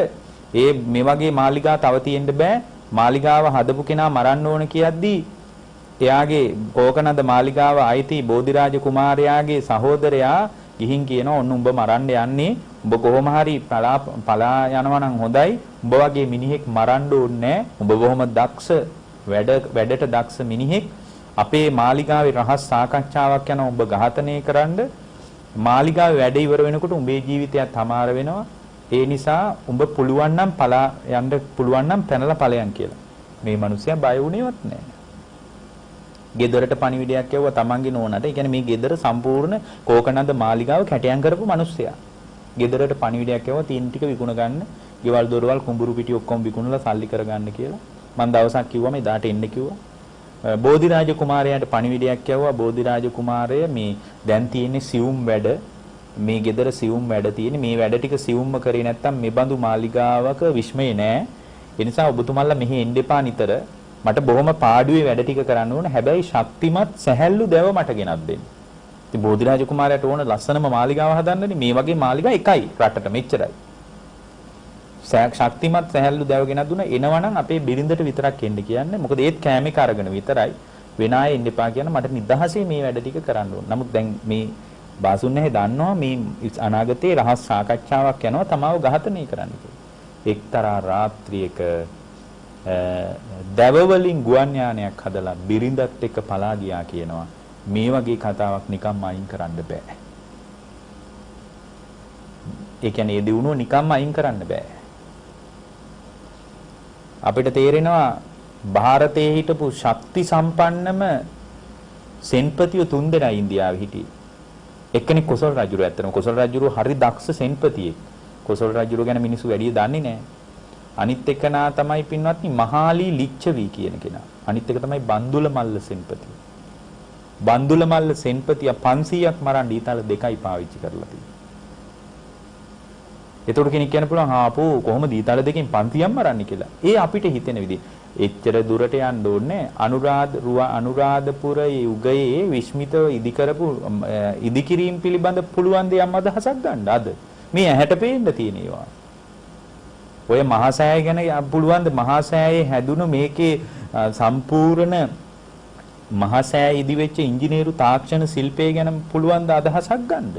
මේ වගේ මාලිගා තව තියෙන්න බෑ මාලිගාව හදපු කෙනා මරන්න ඕන කියද්දී එයාගේ කෝකනද මාලිගාව අයිති බෝධිරාජ කුමාරයාගේ සහෝදරයා ගිහින් කියනවා ඔන්න උඹ මරන්න යන්නේ උඹ කොහොම හරි පලා යනවා නම් හොඳයි උඹ වගේ මිනිහෙක් මරන්න ඕනේ උඹ බොහොම දක්ෂ වැඩට දක්ෂ මිනිහෙක් අපේ මාලිගාවේ රහස් සාකච්ඡාවක් යනවා උඹ ඝාතනය කරන්න මාලිගාවේ වැඩ ඉවර වෙනකොට උඹේ ජීවිතයත් හමාර වෙනවා. ඒ නිසා උඹ පුළුවන් නම් පලා යන්න පුළුවන් නම් පැනලා ඵලයන් කියලා. මේ මිනිස්සයා බය වුණේවත් නැහැ. ගෙදරට පණිවිඩයක් යවුවා තමන්ගේ නෝනට. ඒ කියන්නේ මේ ගෙදර සම්පූර්ණ කෝකනන්ද මාලිගාව කැටයන් කරපු මිනිස්සයා. ගෙදරට පණිවිඩයක් යවුවා තීන් ටික විකුණ ගන්න. ගෙවල් දොරවල් කුඹුරු පිටි ඔක්කොම විකුණලා සල්ලි කරගන්න කියලා. මම දවසක් කිව්වම එදාට එන්න කිව්වා. බෝධිරාජ කුමාරයාට පණිවිඩයක් යවුවා බෝධිරාජ කුමාරය මේ දැන් තියෙන්නේ සියුම් වැඩ මේ ගෙදර සියුම් වැඩ තියෙන්නේ මේ වැඩ ටික සියුම්ම කරේ නැත්තම් මේ බඳු මාලිගාවක විශ්මේ නෑ ඒ නිසා ඔබතුමන්ලා මෙහි එන්න එපා නිතර මට බොහොම පාඩුවේ වැඩ ටික කරන්න ඕන හැබැයි ශක්තිමත් සැහැල්ලු දැව මට ගෙනත් දෙන්න. ඉතින් බෝධිරාජ කුමාරයාට ඕන ලස්සනම මාලිගාව හදන්නනේ මේ වගේ මාලිගා එකයි රටට මෙච්චරයි. ශක්තිමත් සැහැල්ලු දැව ගෙනත් දුන්නා එනවනම් අපේ බිරිඳට විතරක් එන්න කියන්නේ මොකද ඒත් කෑමේ කරගෙන විතරයි වෙන අය එන්න එපා කියන මට නිදහසේ මේ වැඩ ටික කරන්න ඕන. නමුත් දැන් මේ බාසුන් නැහැ දන්නවා මේ අනාගතයේ රහස් සාකච්ඡාවක් යනවා තමාව ඝාතනය කරන්න කියලා. එක්තරා රාත්‍රියක දැව වලින් ගුවන් යානයක් හදලා බිරිඳත් එක්ක පලා ගියා කියනවා. මේ වගේ කතාවක් නිකම්ම අයින් කරන්න බෑ. ඒ කියන්නේ ඒ දිනුව නිකම්ම අයින් කරන්න බෑ. අපිට තේරෙනවා ಭಾರತයේ හිටපු ශක්ති සම්පන්නම සෙන්පතිය තුන්දෙනා ඉන්දියාවේ හිටියේ. එක්කෙනෙක් කොසල් රජුරු ඇත්තටම කොසල් රජුරු හරි දක්ෂ සෙන්පතියෙක්. කොසල් රජුරු ගැන මිනිස්සු වැඩි දන්නේ නැහැ. අනිත් එකනා තමයි පින්වත්නි මහාලි ලිච්ඡවි කියන කෙනා. අනිත් එක තමයි බන්දුල මල්ල සෙන්පතිය. බන්දුල මල්ල සෙන්පතිය 500ක් මරන් ඊතල දෙකයි පාවිච්චි කරලා තියෙනවා. එතකොට කෙනෙක් කියන්න පුළුවන් ආපෝ කොහොමද ඊතල දෙකෙන් 500ක් මරන්නේ කියලා. ඒ අපිට හිතෙන විදිහ. එච්චර දුරට යන්න ඕනේ අනුරාධපුරයේ උගයේ විශ්මිතව ඉදි කරපු ඉදිකිරීම පිළිබඳ පුළුවන් දෙයක් අදහසක් ගන්න අද. මේ ඇහැට පේන්න තියෙන ඒවා. ඔය මහා සෑය ගැන පුළුවන් ද මහා සෑයේ හැදුණු මේකේ සම්පූර්ණ මහා සෑය ඉදි වෙච්ච ඉංජිනේරු තාක්ෂණ ශිල්පය ගැන පුළුවන් ද අදහසක් ගන්න.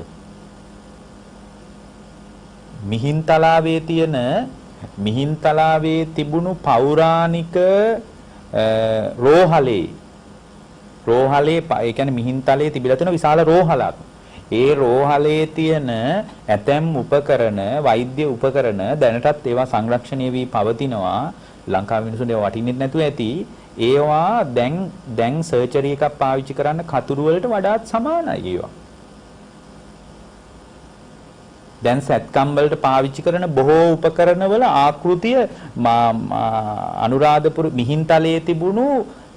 මිහින්තලාවේ තිබුණු පෞරාණික රෝහලේ ඒ කියන්නේ මිහින්තලේ තිබිලා තියෙන විශාල රෝහලක්. ඒ රෝහලේ තියෙන ඇතැම් උපකරණ වෛද්‍ය උපකරණ දැනටත් ඒවා සංරක්ෂණය වී පවතිනවා. ලංකාවේ මිනිස්සුන්ට ඒවා වටින්නේ නැතුව ඇති. ඒවා දැන් සර්ජරි එකක් පාවිච්චි කරන්න කතුරු වලට වඩාත් සමානයි ඒවා. දැන් සැත්කම් වලට පාවිච්චි කරන බොහෝ උපකරණ වල ආකෘතිය අනුරාධපුර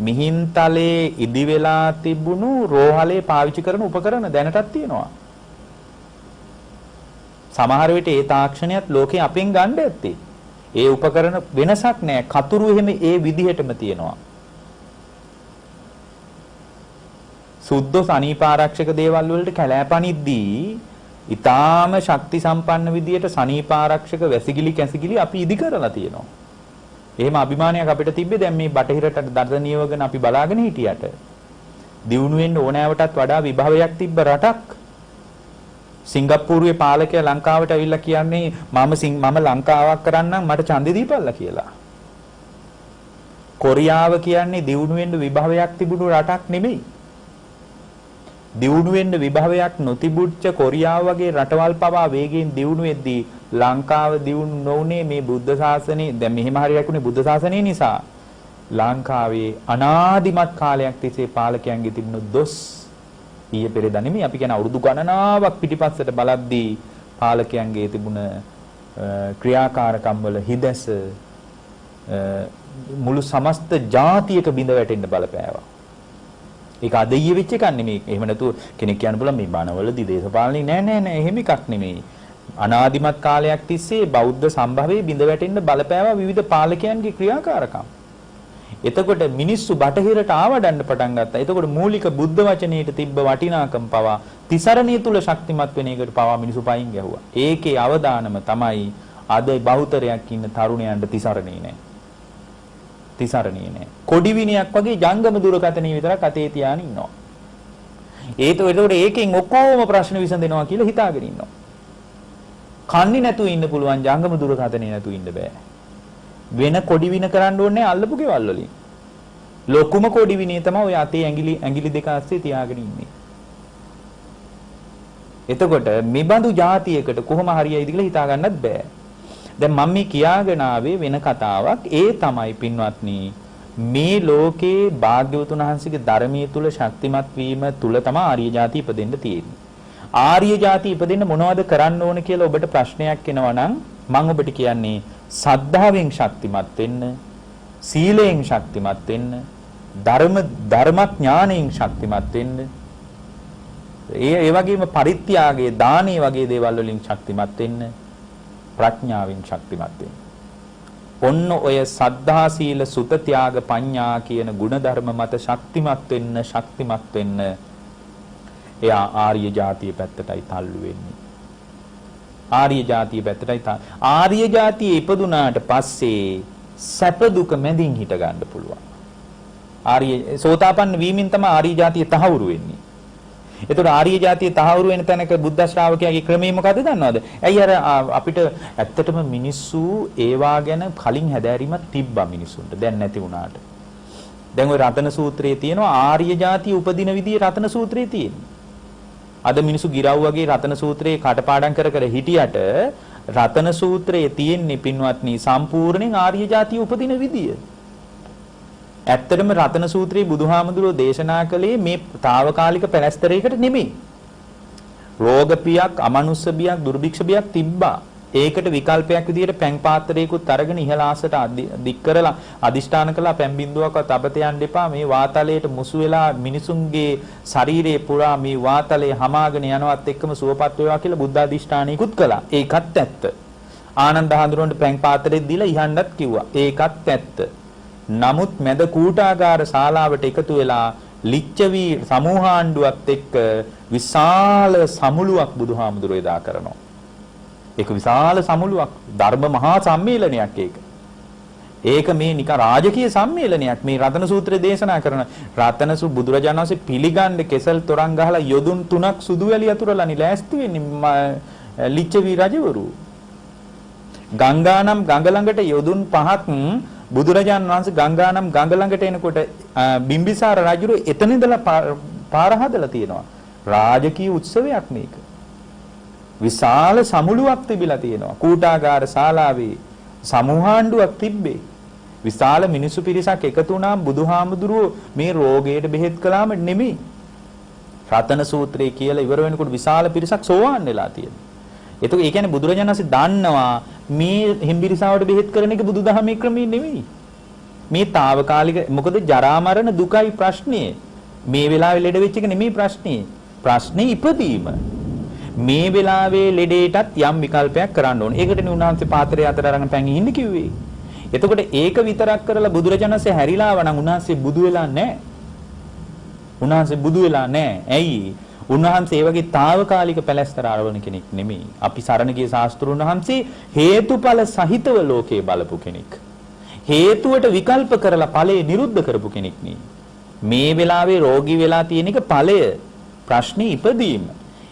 මිහින්තලේ ඉදි වෙලා තිබුණු රෝහලේ පාවිච්චි කරන උපකරණ දැනටත් තියෙනවා. සමහර විට ඒ තාක්ෂණයත් ලෝකේ අපෙන් ගන්න ඇත්තේ. ඒ උපකරණ වෙනසක් නැහැ. කතුරු එහෙම ඒ විදිහටම තියෙනවා. සුද්ධ සනීපාරක්ෂක දේවල් වලට කැලෑපනිද්දී ඊටාම ශක්ති සම්පන්න විදියට සනීපාරක්ෂක වැසිකිලි කැසිකිලි අපි ඉදි කරලා තියෙනවා. එහෙම අභිමානයක් අපිට තිබ්බේ දැන් මේ බටහිරට දර්ශනීයවගෙන අපි බලාගෙන හිටියට දියුණු වෙන්න ඕනෑවටත් වඩා විභවයක් තිබ්බ රටක්. සිංගප්පූරුවේ පාලකයා ලංකාවට ඇවිල්ලා කියන්නේ මම ලංකාවක් කරන්නම් මට ඡන්දෙ දීපල්ලා කියලා. කොරියාව කියන්නේ දියුණු වෙන්න විභවයක් තිබුණු රටක් නෙමෙයි. දියුණු වෙන්න විභවයක් නොතිබුච්ච කොරියාව වගේ රටවල් පවා වේගයෙන් දියුණු වෙද්දී ලංකාව දියුණු නොවුනේ මේ බුද්ධ ශාසනය දැන් මෙහෙම හරි රැකුනේ බුද්ධ ශාසනය නිසා. ලංකාවේ අනාදිමත් කාලයක් තිස්සේ පාලකයන්ගේ තිබුණු දොස් ඊයේ පෙරේදා නෙමෙයි අපි කියන අවුරුදු ගණනාවක් පිටිපස්සට බලද්දී පාලකයන්ගේ තිබුණ ක්‍රියාකාරකම් වල හිදැස මුළු සමස්ත ජාතියක බිඳ වැටෙන්න බලපෑවා. ඒක අද ඊයේ වෙච්ච එකක් නෙමෙයි. එහෙම නැතුව කෙනෙක් කියන්න පුළුවන් මේ බණවලදී දේශපාලනේ නෑ එහෙම එකක් නෙමෙයි. අනාදිමත් කාලයක් තිස්සේ බෞද්ධ සම්භවයේ බිඳ වැටෙන්න බලපෑවා විවිධ පාලකයන්ගේ ක්‍රියාකාරකම්. එතකොට මිනිස්සු බටහිරට ආවඩන්න පටන් ගත්තා. එතකොට මූලික බුද්ධ වචනයේට තිබ්බ වටිනාකම පවා තිසරණිය තුල ශක්තිමත් වෙන එකට පවා මිනිස්සු පයින් ගැහුවා. ඒකේ අවදානම තමයි අද බහුතරයක් ඉන්න තරුණයන්ට තිසරණේ නැහැ. තිසරණේ නැහැ. කොඩි විනයක් වගේ ජංගම දුරකථනයේ විතරක් අතේ තියාගෙන ඉන්නවා. එතකොට ඒකෙන් ඔක්කොම ප්‍රශ්න විසඳෙනවා කියලා හිතාගෙන ඉන්නවා. කන්නේ නැතුව ඉන්න පුළුවන් ජංගම දුරකථනයේ නැතුව ඉන්න බෑ. වෙන කොඩි වින කරන්න ඕනේ අල්ලපු ගෙවල් වලින්. ලොකුම කොඩි විනේ තමයි ඔය අතේ ඇඟිලි දෙක අස්සේ තියාගෙන ඉන්නේ. එතකොට මෙබඳු જાතියකට කොහොම හරියයිද කියලා හිතා ගන්නත් බෑ. දැන් මම මේ කියාගෙන ආවේ වෙන කතාවක්. ඒ තමයි පින්වත්නි මේ ලෝකේ භාග්‍යවතුන් වහන්සේගේ ධර්මයේ තුල ශක්තිමත් වීම තුල තමයි ආර්ය જાති ඉපදෙන්න තියෙන්නේ. ආර්ය જાති ඉපදෙන්න මොනවද කරන්න ඕන කියලා ඔබට ප්‍රශ්නයක් එනවා නම් මම ඔබට කියන්නේ සද්ධාවෙන් ශක්තිමත් වෙන්න, සීලයෙන් ශක්තිමත් වෙන්න, ධර්මඥානයෙන් ශක්තිමත් වෙන්න. ඒ වගේම පරිත්‍යාගයේ දානේ වගේ දේවල් වලින් ශක්තිමත් වෙන්න, ප්‍රඥාවෙන් ශක්තිමත් වෙන්න. ඔන්න ඔය සද්ධා සීල සුත ත්‍යාග පඤ්ඤා කියන ගුණධර්ම මත ශක්තිමත් වෙන්න එයා ආර්ය જાතිය පැත්තටයි තල්ලු වෙන්නේ. ආර්ය જાතිය පැත්තටයි ආර්ය જાතිය ඉපදුනාට පස්සේ සැප දුක මැදින් හිට ගන්න පුළුවන්. ආර්ය සෝතාපන්න වීමෙන් තමයි ආර්ය જાතිය තහවුරු වෙන්නේ. එතකොට ආර්ය જાතිය තහවුරු වෙන තැනක බුද්ධ ශ්‍රාවකයාගේ ක්‍රමය මොකද්ද දන්නවද? ඇයි අර අපිට ඇත්තටම මිනිස්සු ඒවා ගැන කලින් හැදෑරීමක් තිබ්බා මිනිසුන්ට. දැන් නැති වුණාට. දැන් ওই රතන සූත්‍රයේ තියෙනවා ආර්ය જાතිය උපදින විදිය රතන සූත්‍රයේ තියෙනවා. අද මිනිස්සු ගිරව් වගේ රතන සූත්‍රයේ කටපාඩම් කර හිටියට රතන සූත්‍රයේ තියෙන්නේ පින්වත්නි සම්පූර්ණයෙන් ආර්ය જાතිය උපදින විදිය. ඇත්තටම රතන සූත්‍රයේ බුදුහාමුදුරෝ දේශනා කළේ මේ తాවකාලික පැලැස්තරයකට නෙමෙයි. රෝග පියක්, අමනුස්ස බියක්, දුර්භික්ෂ බියක් තිබ්බා. ඒකට විකල්පයක් විදිහට පැන් පාත්‍රයකුත් අරගෙන ඉහළ ආසට දික් කරලා අදිෂ්ඨාන කළා පැන් බින්දුවක්වත් අපත යන්න එපා. මේ වාතලයට මුසු වෙලා මිනිසුන්ගේ ශරීරයේ පුරා මේ වාතලය හමාගෙන යනවත් එක්කම සුවපත් වේවා කියලා බුද්ධ අදිෂ්ඨානයකුත් කළා. ඒකත් ඇත්ත. ආනන්ද හඳුරන්ට පැන් පාත්‍රෙත් දීලා ඉහන්නත් කිව්වා. ඒකත් ඇත්ත. නමුත් මැද කූටාගාර ශාලාවට එකතු වෙලා ලිච්ඡවි සමූහාණ්ඩුවත් එක්ක විශාල සමුළුවක් බුදුහාමුදුරෝ එදා කරනවා. ඒක විශාල සමුළුවක් ධර්ම මහා සම්මේලනයක් ඒක. ඒක මේ නිකන් රාජකීය සම්මේලනයක්. මේ රතන සූත්‍රය දේශනා කරන රතන බුදුරජාණන් වහන්සේ පිළිගන්නේ කෙසල් තොරන් ගහලා යොදුන් 3ක් සුදු වැලි අතුරලානි ලෑස්ති වෙන්නේ ලිච්ඡවි රජවරු. ගංගානම් ගඟ ළඟට යොදුන් 5ක් බුදුරජාණන් වහන්සේ ගංගානම් ගඟ ළඟට එනකොට බිම්බිසාර රජුරු එතන ඉඳලා පාර හදලා තියෙනවා. රාජකීය උත්සවයක් මේක. විශාල සමුළුවක් තිබිලා තියෙනවා. කූටාගාර ශාලාවේ සමූහාණ්ඩුවක් තිබ්බේ. විශාල මිනිසු පිරිසක් එකතු වුණාම බුදුහාමුදුරුවෝ මේ රෝගයට බෙහෙත් කළාම නෙමෙයි. රතන සූත්‍රය කියලා ඉවර වෙනකොට විශාල පිරිසක් සෝවාන් වෙලා තියෙනවා. ඒ කියන්නේ බුදුරජාණන් වහන්සේ දන්නවා මේ හිම්බිරිසාවට බෙහෙත් කරන එක බුදුදහමේ ක්‍රමී නෙමෙයි. මේ తాවකාලික මොකද ජරා මරණ දුකයි ප්‍රශ්නේ. මේ වෙලාවේ ලෙඩ වෙච්ච එක නෙමෙයි ප්‍රශ්නේ. ප්‍රශ්නේ ඉපදීම. මේ වෙලාවේ ලෙඩේටත් යම් විකල්පයක් කරන්න ඕනේ. ඒකටනේ උන්වහන්සේ පාත්‍රය අතර අරගෙන පැන් ඉන්න කිව්වේ. එතකොට ඒක විතරක් කරලා බුදුරජාණන්සේ හැරිලාව නම් උන්වහන්සේ බුදු වෙලා නැහැ. උන්වහන්සේ බුදු වෙලා නැහැ. ඇයි? උන්වහන්සේ ඒ වගේ తాවකාලික පැලැස්තර ආරවණ කෙනෙක් නෙමෙයි. අපි සරණ ගිය ශාස්ත්‍රුන් වහන්සේ හේතුඵල සහිතව ලෝකේ බලපු කෙනෙක්. හේතුවට විකල්ප කරලා ඵලය නිරුද්ධ කරපු කෙනෙක් නෙමෙයි. මේ වෙලාවේ රෝගී වෙලා තියෙන එක ඵලය ප්‍රශ්නේ ඉපදීම.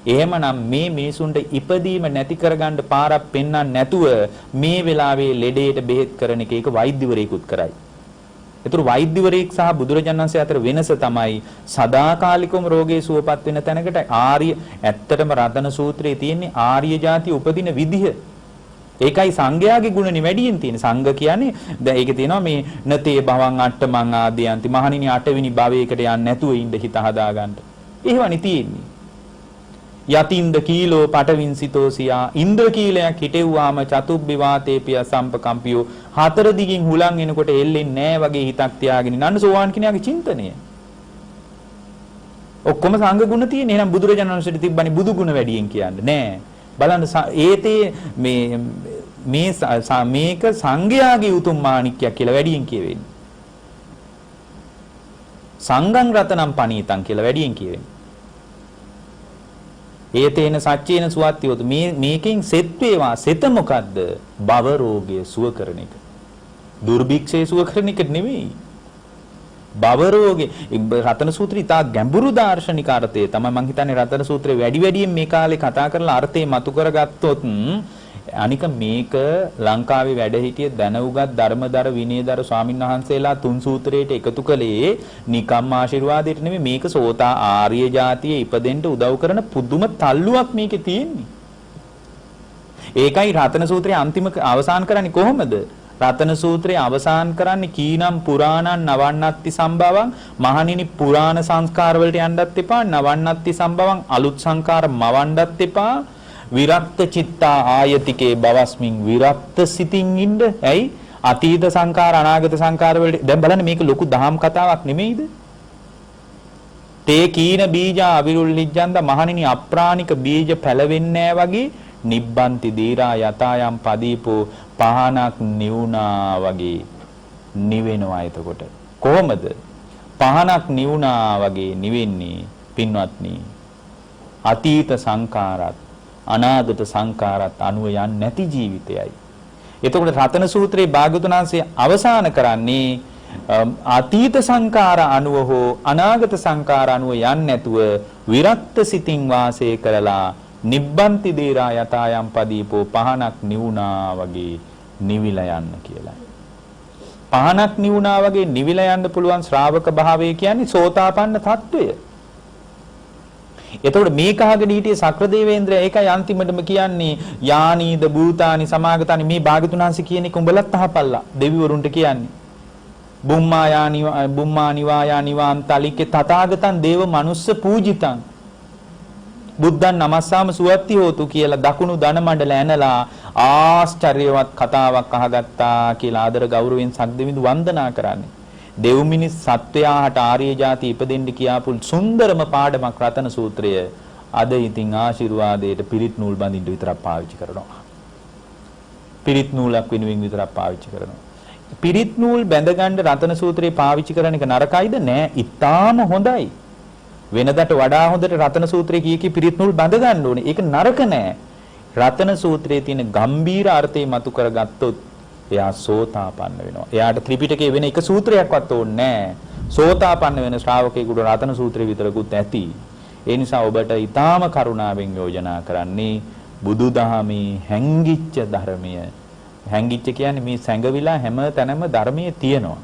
එහෙමනම් මේ මිනිසුන්ට ඉපදීම නැති කරගන්න පාරක් පෙන්වන්න නැතුව මේ වෙලාවේ ලෙඩේට බෙහෙත් කරන එක ඒක වෛද්‍යවරයෙකුත් කරයි. ඒතර වෛද්‍යවරයෙක් සහ බුදුරජාණන් වහන්සේ අතර වෙනස තමයි සදාකාලිකවම රෝගේ සුවපත් වෙන තැනකට ආර්ය ඇත්තටම රතන සූත්‍රයේ තියෙන්නේ ආර්ය જાති උපදින විදිහ. ඒකයි සංඝයාගේ ගුණනේ වැඩියෙන් තියෙන. සංඝ කියන්නේ දැන් ඒකේ තියෙනවා මේ නතේ භවං අට්ඨමං ආදීයන්ති මහණෙනි 8 වෙනි භවයකට යන්නේ නැතුව ඉන්න හිත හදාගන්න. එහෙවනේ තියෙන්නේ. යතින්ද කීලෝ පටවින්සිතෝසියා ඉන්ද්‍ර කීලයක් හිටෙව්වාම චතුබ්බි වාතේපිය සම්පකම්පියෝ හතර දිගින් හුලං එනකොට එල්ලෙන්නේ නැහැ වගේ හිතක් තියාගෙන නන්න සෝවාන් කෙනාගේ චින්තනය. ඔක්කොම සංඝ ගුණ තියෙන. එහෙනම් බුදුරජාණන් වහන්සේට තිබ්බනේ බුදු ගුණ වැඩියෙන් කියන්නේ නෑ. බලන්න ඒතේ මේක සංඝයාගේ උතුම් මාණික්කයක් කියලා වැඩියෙන් කියවෙන්නේ. සංඝං රතනම් පණීතං කියලා වැඩියෙන් කියවෙන්නේ. ඒතේන සච්චේන සුවත්තියොත් මේකෙන් සෙත් වේවා. සෙත මොකද්ද? භව රෝගය සුව කරන එක. දුර්භික්ෂය සුව කරන එක නෙවෙයි. භව රෝගේ රතන සූත්‍රය ඉතා ගැඹුරු දාර්ශනික අර්ථය තමයි මම හිතන්නේ රතන සූත්‍රය වැඩියෙන් මේ කාලේ කතා කරලා අර්ථය මතු කරගත්තොත් අනික මේක ලංකාවේ වැඩ සිටිය දැනුගත් ධර්මදර විනයදර ස්වාමීන් වහන්සේලා තුන් සූත්‍රයට එකතු කළේ නිකම් ආශිර්වාදයට නෙමෙයි මේක සෝතා ආර්ය જાතියේ ඉපදෙන්න උදව් කරන පුදුම තල්ලුවක් මේකේ තියෙන්නේ. ඒකයි රතන සූත්‍රය අන්තිම අවසන් කරන්නේ කොහොමද? රතන සූත්‍රය අවසන් කරන්නේ කීනම් පුරාණං නවන්නත්ති සම්භවං මහණෙනි පුරාණ සංස්කාර වලට යන්නත් එපා නවන්නත්ති සම්භවං අලුත් සංස්කාර මවන්නත් එපා විරක්ත චිත්තා ආයතිකේ බවස්මින් විරක්ත සිතින් ඉන්න. ඇයි? අතීත සංකාර අනාගත සංකාර වලට දැන් බලන්න මේක ලොකු දහම් කතාවක් නෙමෙයිද? තේ කීන බීජා අවිරුල්ලිජ්ජන්ද මහණෙනි අප්‍රාණික බීජ පැලවෙන්නේ වගේ නිබ්බන්ති දීරා යතායම් පදීපෝ පහනක් නිවුනා වගේ නිවෙනවා. එතකොට කොහොමද පහනක් නිවුනා වගේ නිවෙන්නේ? පින්වත්නි අතීත සංකාරات අනාගත සංකාරات අනුව යන්නේ නැති ජීවිතයයි. එතකොට රතන සූත්‍රයේ භාග්‍යවතුන් වහන්සේ අවසාන කරන්නේ අතීත සංකාර අනුව හෝ අනාගත සංකාර අනුව යන්නේ නැතුව විරක්ත සිතින් වාසය කරලා නිබ්බන්ති දේරා යතායම් පදීපෝ පහනක් නිවුනා වගේ නිවිලා යන්න කියලා. පහනක් නිවුනා වගේ නිවිලා යන්න පුළුවන් ශ්‍රාවක භාවය කියන්නේ සෝතාපන්න තත්වය. එතකොට මේක අහගෙන හිටියේ සක්‍රදේවේන්ද්‍රය ඒකයි අන්තිමටම කියන්නේ යානීද භූතානි සමාගතානි මේ භාගතුන් වහන්සේ කියන එක උඹලත් අහපල්ලා දෙවිවරුන්ට කියන්නේ. බුම්මා නිවායා නිවාම් තලිකේ තථාගතං දේව මනුස්ස පූජිතං බුද්ධං නමස්සාම සුවත්ති හෝතු කියලා දකුණු ධන මණ්ඩල ඇනලා ආශ්චර්යවත් කතාවක් අහගත්තා කියලා ආදර ගෞරවයෙන් සක්දෙවිඳු වන්දනා කරන්නේ. දෙව් මිනිස් සත්වයාට ආර්ය જાති ඉපදෙන්න කියාපු සුන්දරම පාඩමක් රතන සූත්‍රය. අද ඉතින් ආශිර්වාදයට පිරිත් නූල් බඳින්න විතරක් පාවිච්චි කරනවා. පිරිත් නූලක් වෙනුවෙන් විතරක් පාවිච්චි කරනවා. පිරිත් නූල් බැඳගන්න රතන සූත්‍රය පාවිච්චි කරන එක නරකයිද? නෑ, ඉතාම හොඳයි. වෙනදට වඩා හොඳට රතන සූත්‍රයේ කී පිරිත් නූල් බඳ ගන්න ඕනේ. ඒක නරක නෑ. රතන සූත්‍රයේ තියෙන ගම්බීර අර්ථය මතු කරගත්තොත් එයා සෝතාපන්න වෙනවා. එයාට ත්‍රිපිටකයේ වෙන එක සූත්‍රයක්වත් ඕනේ නෑ. සෝතාපන්න වෙන ශ්‍රාවකයෙකුට රතන සූත්‍රය විතරකුත් ඇති. ඒ නිසා ඔබට ඊටාම කරුණාවෙන් යෝජනා කරන්නේ බුදුදහමේ හැංගිච්ච ධර්මය. හැංගිච්ච කියන්නේ මේ සැඟවිලා හැම තැනම ධර්මයේ තියෙනවා.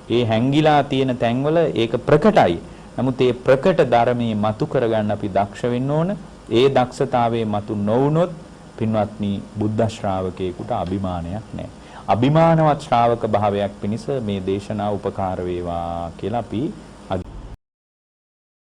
ඒ හැංගිලා තියෙන තැන්වල ඒක ප්‍රකටයි. නමුත් මේ ප්‍රකට ධර්මයේ මතු කරගන්න අපි දක්ෂ වෙන්න ඕන. ඒ දක්ෂතාවයේ මතු නොවුනොත් පින්වත්නි බුද්ධ ශ්‍රාවකයෙකුට අභිමානයක් නැහැ. අභිමානවත් ශ්‍රාවක භාවයක් පිණිස මේ දේශනාව උපකාර වේවා කියලා අපි